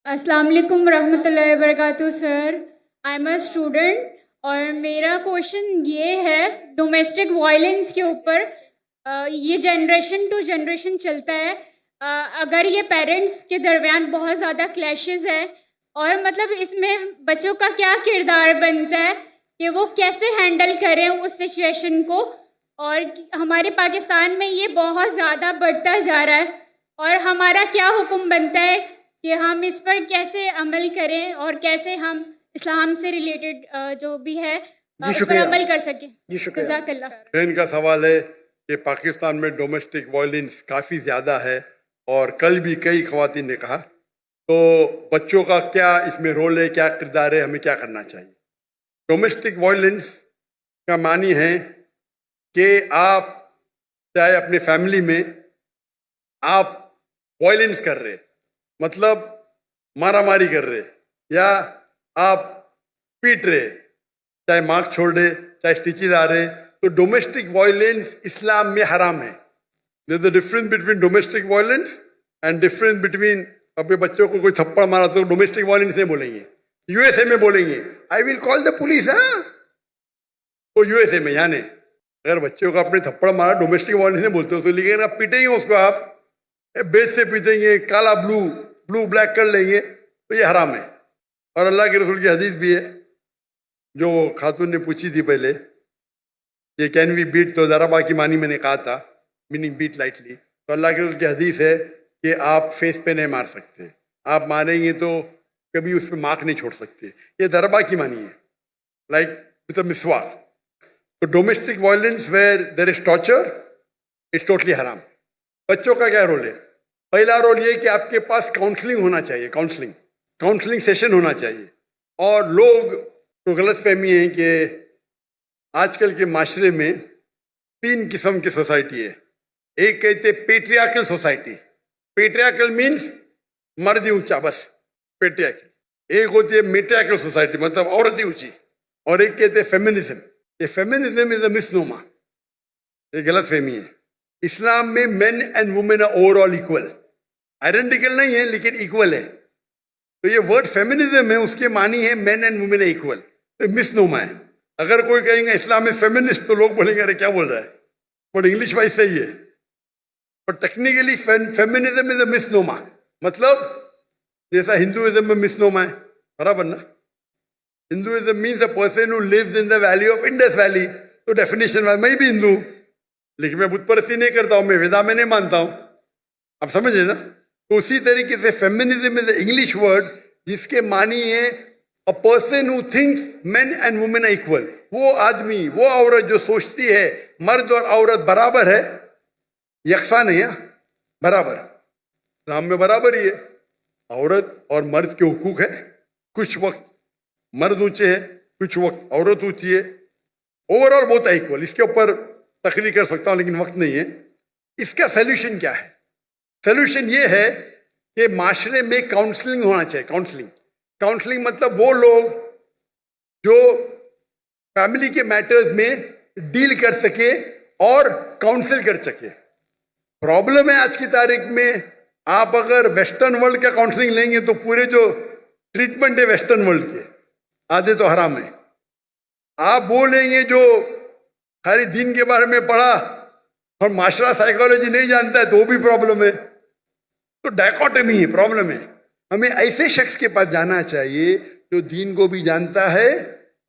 السلام علیکم ورحمۃ اللہ وبرکاتہ سر. آئی ایم اے اسٹوڈنٹ اور میرا کوشچن یہ ہے ڈومیسٹک وائلنس کے اوپر. یہ جنریشن ٹو جنریشن چلتا ہے. اگر یہ پیرنٹس کے درمیان بہت زیادہ کلیشز ہے اور مطلب اس میں بچوں کا کیا کردار بنتا ہے کہ وہ کیسے ہینڈل کریں اس سچویشن کو. اور ہمارے پاکستان میں یہ بہت زیادہ بڑھتا جا رہا ہے اور ہمارا کیا حکم بنتا ہے کہ ہم اس پر کیسے عمل کریں اور کیسے ہم اسلام سے ریلیٹڈ جو بھی ہے اس پر عمل کر سکیں. جزاک اللہ. بہن کا سوال ہے کہ پاکستان میں ڈومیسٹک وائلنس کافی زیادہ ہے اور کل بھی کئی خواتین نے کہا تو بچوں کا کیا اس میں رول ہے, کیا کردار ہے, ہمیں کیا کرنا چاہیے. ڈومیسٹک وائلنس کا معنی ہے کہ آپ چاہے اپنے فیملی میں آپ وائلنس کر رہے, مطلب مارا ماری کر رہے یا آپ پیٹ رہے, چاہے مارک چھوڑ رہے چاہے اسٹیچز آ رہے, تو ڈومیسٹک وائلنس اسلام میں حرام ہے. There is a difference between domestic violence and difference between اپنے بچوں کو کوئی تھپڑ مارا تو ڈومیسٹک وائلنس نہیں بولیں گے, یو ایس اے میں بولیں گے آئی ول کال دا پولیس. ہاں تو یو ایس اے میں یعنی اگر بچوں کو اپنے تھپڑ مارا ڈومیسٹک وائلنس نہیں بولتے تو لیکن آپ پیٹیں گے اس کو, آپ بیچ سے پیٹیں گے, کالا بلو بلیک کر لیں گے تو یہ حرام ہے. اور اللہ کے رسول کی حدیث بھی ہے جو خاتون نے پوچھی تھی پہلے کہ کین وی بیٹ, تو ضربہ کی معنی میں نے کہا تھا میننگ بیٹ لائٹلی, تو اللہ کے رسول کی حدیث ہے کہ آپ فیس پہ نہیں مار سکتے, آپ ماریں گے تو کبھی اس پہ مارک نہیں چھوڑ سکتے. یہ ضربہ کی معنی ہے لائک وتھ اے مسواک. تو domestic violence where there is torture it's totally حرام. بچوں کا کیا رول ہے؟ پہلا رول یہ کہ آپ کے پاس کاؤنسلنگ ہونا چاہیے, کاؤنسلنگ سیشن ہونا چاہیے. اور لوگ تو غلط فہمی ہے کہ آج کل کے معاشرے میں 3 قسم کی سوسائٹی ہے. ایک کہتے پیٹریارکل سوسائٹی, پیٹریارکل مینس مرد ہی اونچا, بس پیٹریارکل. ایک ہوتی ہے میٹریارکل سوسائٹی, مطلب عورت ہی اونچی. اور ایک کہتے فیمنزم. یہ فیمنزم از اے مسنوما, یہ غلط فہمی ہے. اسلام میں man and woman are over all equal, identical نہیں ہے لیکن ایکول ہے. تو یہ ورڈ فیمنزم ہے, اس کے معنی ہے مین اینڈ وومن ایکول, تو مسنوما ہے. اگر کوئی کہیں گے اسلام میں فیمنسٹ تو لوگ بولیں گے ارے کیا بول رہا ہے, بٹ انگلش وائز صحیح ہے. بٹ ٹیکنیکلی فیمنزم از اے مسنوما, مطلب جیسا ہندوازم میں مسنوما ہے, برابر نا. Hinduism means a person who leaves in the valley of Indus valley. تو ڈیفینیشن میں بھی ہندو ہوں لیکن میں بت پرستی نہیں کرتا ہوں, میں ویدا میں نہیں مانتا ہوں, آپ سمجھ رہے نا. تو اسی طریقے سے feminism is A English word جس کے معنی ہے a person who thinks men and women are equal. وہ آدمی, وہ عورت جو سوچتی ہے مرد اور عورت برابر ہے, یکساں نہیں ہے, برابر. اسلام میں برابر ہی ہے, عورت اور مرد کے حقوق ہے. کچھ وقت مرد اونچے ہے, کچھ وقت عورت اونچی ہے, اوور آل بہت ایکول. اس کے اوپر تقریر کر سکتا ہوں لیکن وقت نہیں ہے. اس کا سیلوشن کیا ہے؟ سیلوشن یہ ہے کہ معاشرے میں کاؤنسلنگ ہونا چاہیے. کاؤنسلنگ مطلب وہ لوگ جو فیملی کے میٹرز میں ڈیل کر سکے اور کاؤنسل کر سکے. پرابلم ہے آج کی تاریخ میں, آپ اگر ویسٹرن ورلڈ کا کاؤنسلنگ لیں گے تو پورے جو ٹریٹمنٹ ہے ویسٹرن ورلڈ کے آدھے تو حرام ہے. آپ وہ لیں گے جو خالی دین کے بارے میں پڑھا اور معاشرہ سائیکالوجی نہیں جانتا ہے تو وہ بھی پرابلم ہے. تو ڈائکوٹمی ہے, پرابلم ہے. ہمیں ایسے شخص کے پاس جانا چاہیے جو دین کو بھی جانتا ہے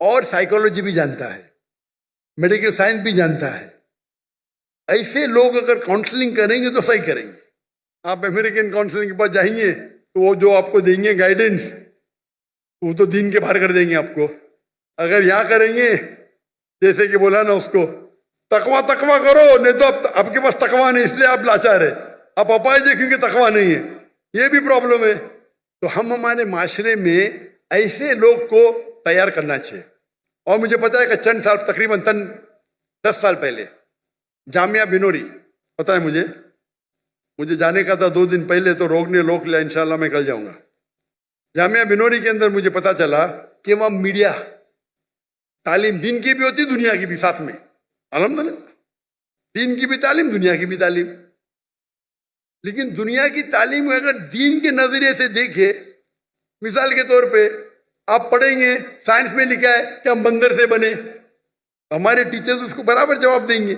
اور سائیکالوجی بھی جانتا ہے, میڈیکل سائنس بھی جانتا ہے. ایسے لوگ اگر کاؤنسلنگ کریں گے تو صحیح کریں گے. آپ امریکن کاؤنسلنگ کے پاس جائیں گے تو وہ جو آپ کو دیں گے گائیڈنس وہ تو دین کے باہر کر دیں گے آپ کو. اگر یہاں کریں گے جیسے کہ بولا نا اس کو تقویٰ کرو, نہیں تو آپ کے پاس تقویٰ نہیں اس لیے آپ لاچار ہے, آپ اپائے جے کیونکہ تقویٰ نہیں ہے, یہ بھی پرابلم ہے. تو ہم ہمارے معاشرے میں ایسے لوگ کو تیار کرنا چاہیے. اور مجھے پتا ہے کہ چند سال تقریباً 10 سال پہلے جامعہ بنوری, پتہ ہے مجھے جانے کا تھا 2 دن پہلے, تو روک لیا, انشاءاللہ میں کل جاؤں گا. جامعہ بنوری کے اندر مجھے پتا چلا کہ وہاں میڈیا, تعلیم دین کی بھی ہوتی دنیا کی بھی ساتھ میں, الحمدللہ دین کی بھی تعلیم دنیا کی بھی تعلیم. لیکن دنیا کی تعلیم اگر دین کے نظریے سے دیکھے مثال کے طور پہ آپ پڑھیں گے سائنس میں لکھا ہے کہ ہم بندر سے بنے, ہمارے ٹیچرز اس کو برابر جواب دیں گے.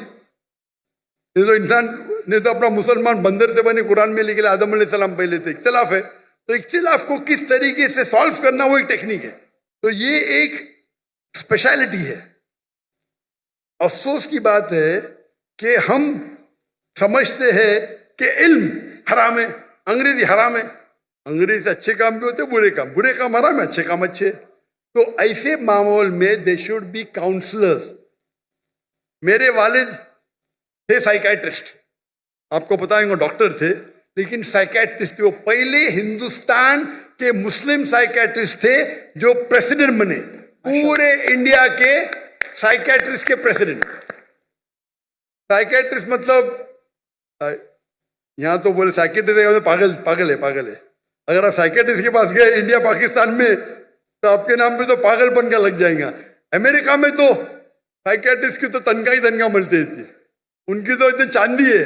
یہ تو انسان نے تو اپنا مسلمان بندر سے بنے قرآن میں لکھا, آدم علیہ السلام پہلے سے. اختلاف ہے, تو اختلاف کو کس طریقے سے سالو کرنا وہ ایک ٹیکنیک ہے. تو یہ ایک اسپیشلٹی ہے. افسوس کی بات ہے کہ ہم سمجھتے ہیں کہ علم حرام ہے, انگریزی حرام ہے. انگریزی سے اچھے کام بھی ہوتے ہیں, برے کام حرام ہے, اچھے کام اچھے. تو ایسے ماحول میں دے شوڈ بی کاؤنسلرز. میرے والد تھے سائیکیٹرسٹ, آپ کو بتائیں گے ڈاکٹر تھے لیکن سائیکیٹرسٹ تھے. وہ پہلے ہندوستان کے مسلم سائیکیٹرسٹ تھے جو پریسیڈنٹ بنے, پورے انڈیا کے سائیکیٹرسٹ کے پریسیڈنٹ. سائیکیٹرسٹ مطلب یہاں تو بولے سائیکیٹرسٹ پاگل ہے. اگر آپ سائیکیٹرسٹ کے پاس گئے انڈیا پاکستان میں تو آپ کے نام پہ تو پاگل بن کا لگ جائیں گا. امریکہ میں تو سائیکیٹرسٹ کی تو تنخواہ ملتی تھی, ان کی تو اتنی چاندی ہے.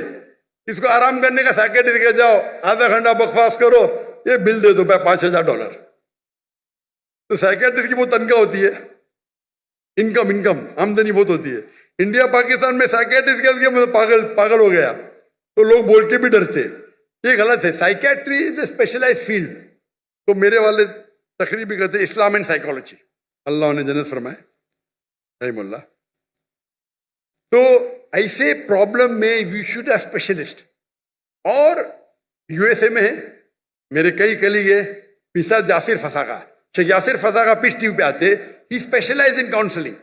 اس کو آرام کرنے کا سائیکیٹرسٹ کے جاؤ, آدھا گھنٹہ بکواس کرو, یہ بل دے دو $5,000. تو سائیکیٹرسٹ کی بہت تنخواہ ہوتی ہے, انکم آمدنی بہت ہوتی ہے. انڈیا پاکستان میں سائیکیٹرسٹ کے پاگل ہو گیا تو لوگ بول کے بھی ڈرتے. یہ غلط ہے. سائیکیٹری از اے اسپیشلائز فیلڈ. تو میرے والے تقریر بھی کرتے اسلام اینڈ سائیکالوجی, اللہ انہیں جنت فرمائے رحم اللہ. تو ایسے پرابلم میں وی شوڈ اے اسپیشلسٹ. اور یو ایس اے میں ہے, میرے کئی کلیگ ہیں, مثال یاسر فساقہ, شیخ یاسر فساقہ پیس ٹی وی پہ آتے, ہی specialize in counselling.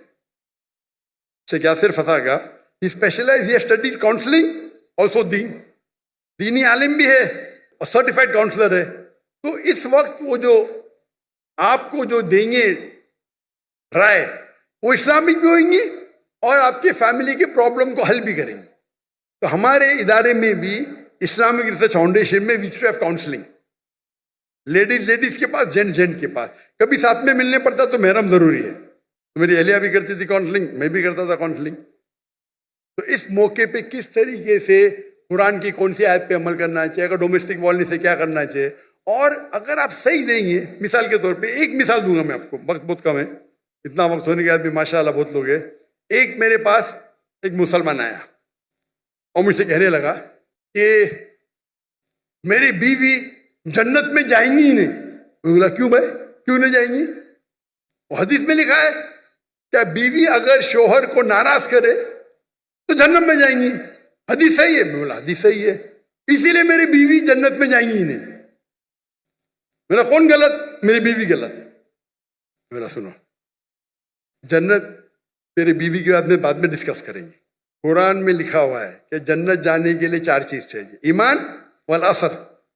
Sheikh Yasir Fasaqa he specialize, he studied counselling also دینی عالم بھی ہے اور سرٹیفائڈ کاؤنسلر ہے. تو اس وقت وہ جو آپ کو جو دیں گے رائے وہ اسلامک بھی ہوئیں گی اور آپ کے فیملی کے پرابلم کو حل بھی کریں گے. تو ہمارے ادارے میں بھی اسلامک ریسرچ فاؤنڈیشن میں we should have counselling. Ladies کے پاس, جینٹ کے پاس. کبھی ساتھ میں ملنے پڑتا تو محرم ضروری ہے. میری اہلیہ بھی کرتی تھی کاؤنسلنگ, میں بھی کرتا تھا کاؤنسلنگ. تو اس موقع پہ کس طریقے سے قرآن کی کون سی آیت پہ عمل کرنا چاہیے, اگر ڈومیسٹک وائلنس سے کیا کرنا چاہیے. اور اگر آپ صحیح دیں گے, مثال کے طور پہ ایک مثال دوں گا میں آپ کو, وقت بہت کم ہے, اتنا وقت ہونے کے بعد بھی ماشاء اللہ بہت لوگ ہیں. ایک میرے پاس ایک مسلمان آیا اور مجھ سے کہنے لگا کہ میری بیوی جنت میں جائیں گی ہی نہیں. میں بولا کیوں بھائی, کیوں نہیں جائیں گی؟ وہ حدیث میں لکھا ہے کہ بیوی اگر شوہر کو ناراض کرے تو جنت میں جائیں گی. حدیث صحیح ہے. میں بولا حدیث صحیح ہے, اسی لیے میری بیوی جنت میں جائیں گی ہی نہیں. میرا کون غلط؟ میری بیوی غلط. میرا سنو, جنت تیری بیوی کے بعد میں ڈسکس کریں گے. قرآن میں لکھا ہوا ہے کہ جنت جانے کے لیے 4 چیز چاہیے. ایمان والعصر,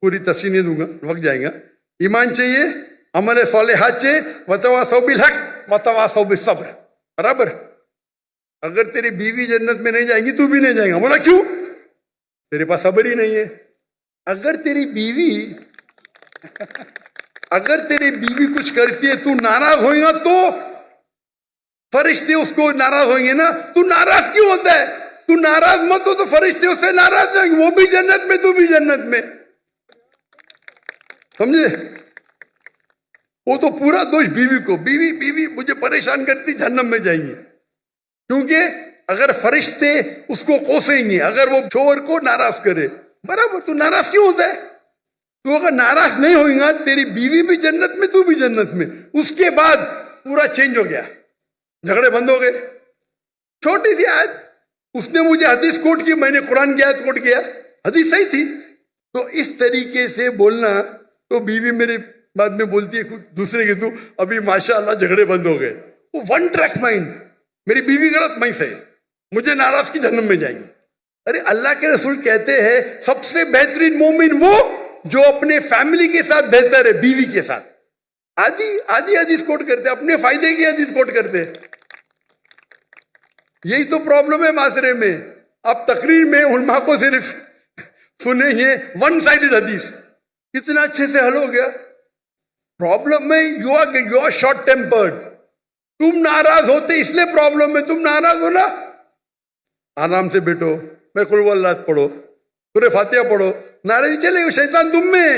پوری تفصیل نہیں دوں گا, وقت جائے گا. ایمان چاہیے, عمل صالحات چاہیے, وتواصوا بالحق وتواصوا بالصبر. برابر. اگر تیری بیوی جنت میں نہیں جائیں گی تو بھی نہیں جائیں گا. بولا کیوں؟ تیرے پاس صبر ہی نہیں ہے. اگر تیری بیوی کچھ کرتی ہے تو ناراض ہوئے گا تو فرشتے اس کو ناراض ہوئیں گے نا. تو ناراض کیوں ہوتا ہے؟ تو ناراض مت ہو تو فرشتے اس سے ناراض ہوئیں گے, وہ بھی جنت میں تو بھی جنت میں. سمجھے؟ وہ تو پورا دوش بیوی کو, بیوی مجھے پریشان کرتی, جہنم میں جائیں گی. کیونکہ اگر فرشتے اس کو کوسیں گے اگر وہ شوہر کو ناراض کرے. برابر. تو ناراض کیوں ہوتا ہے؟ تو اگر ناراض نہیں ہوئیں گا تیری بیوی بھی جنت میں تو بھی جنت میں. اس کے بعد پورا چینج ہو گیا, جھگڑے بند ہو گئے. چھوٹی سی آیت, اس نے مجھے حدیث کوٹ کی, میں نے قرآن کی آیت کوٹ کیا, حدیث صحیح تھی. تو اس طریقے سے بولنا. تو بیوی میرے بعد میں بولتی ہے کچھ دوسرے کے, تو ابھی ماشاءاللہ جھگڑے بند ہو گئے. وہ ون ٹریک مائنڈ, میری بیوی غلط میں صحیح, مجھے ناراض کی جہنم میں جائیں گے. ارے اللہ کے رسول کہتے ہیں سب سے بہترین مومن وہ جو اپنے فیملی کے ساتھ بہتر ہے بیوی کے ساتھ. آدھی حدیث کوٹ کرتے, اپنے فائدے کی حدیث کوٹ کرتے. یہی تو پرابلم ہے معاشرے میں. آپ تقریر میں علماء کو صرف سنیں گے ون سائیڈڈ حدیث, کتنا اچھے سے حل ہو گیا. پرابلم میں یو آر شارٹ ٹیمپرڈ. تم ناراض ہوتے اس لیے پرابلم ہے. تم ناراض ہو نا, آرام سے بیٹھو, میں قل اللہ پڑھو, سورہ فاتحہ پڑھو, ناراضی چلے گی, شیطان تم میں.